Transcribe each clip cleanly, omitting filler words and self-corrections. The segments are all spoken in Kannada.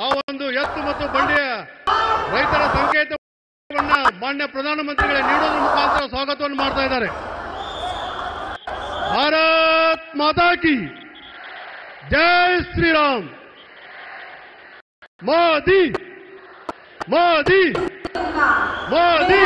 ಆ ಒಂದು ಎತ್ತು ಮತ್ತು ಬಂಡಿಯ ರೈತರ ಸಂಕೇತವನ್ನ ಮಾನ್ಯ ಪ್ರಧಾನಮಂತ್ರಿಗಳೇ ನೀಡೋದ್ರ ಮುಖಾಂತರ ಸ್ವಾಗತವನ್ನು ಮಾಡ್ತಾ ಇದ್ದಾರೆ. ಭಾರತ್ ಮಾತಾ ಕಿ ಜೈ ಶ್ರೀರಾಮ್. ಮೋದಿ ಮೋದಿ ಮೋದಿ.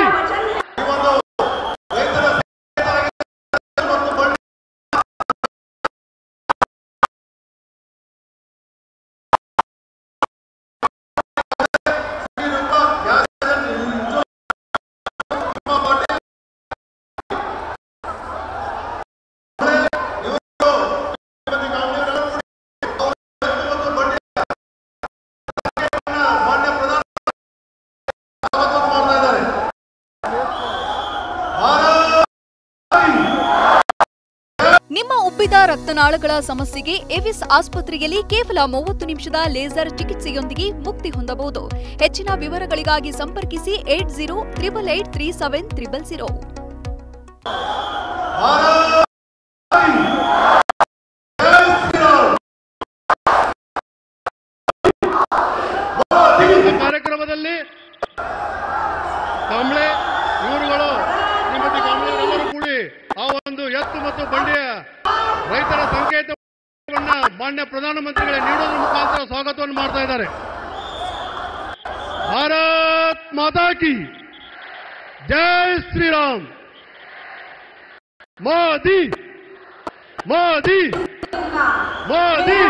ನಿಮ್ಮ ಉಬ್ಬಿದ ರಕ್ತನಾಳಗಳ ಸಮಸ್ಯೆಗೆ ಎವಿಸ್ ಆಸ್ಪತ್ರೆಯಲ್ಲಿ ಕೇವಲ 30 ನಿಮಿಷದ ಲೇಸರ್ ಚಿಕಿತ್ಸೆಯೊಂದಿಗೆ ಮುಕ್ತಿ ಹೊಂದಬಹುದು. ಹೆಚ್ಚಿನ ವಿವರಗಳಿಗಾಗಿ ಸಂಪರ್ಕಿಸಿ 8088837000. ಕಾರ್ಯಕ್ರಮದಲ್ಲಿ ಕಾಂಬ್ಳೆ ಇವರುಗಳು ಶ್ರೀಮತಿ ಕಾಂಬ್ಳೆ ಎಲ್ಲರೂ ಕೂಡಿ ಆ ಒಂದು ಎತ್ತು ಮತ್ತು ಬಂಡಿಯ ರೈತರ ಸಂಕೇತವನ್ನ ಮಾನ್ಯ ಪ್ರಧಾನಮಂತ್ರಿಗಳೇ ನೀಡೋದ್ರ ಮುಖಾಂತರ ಸ್ವಾಗತವನ್ನು ಮಾಡ್ತಾ ಇದ್ದಾರೆ. ಭಾರತ್ ಮಾತಾ ಕಿ ಜೈ ಶ್ರೀರಾಮ್. ಮೋದಿ ಮೋದಿ ಮೋದಿ.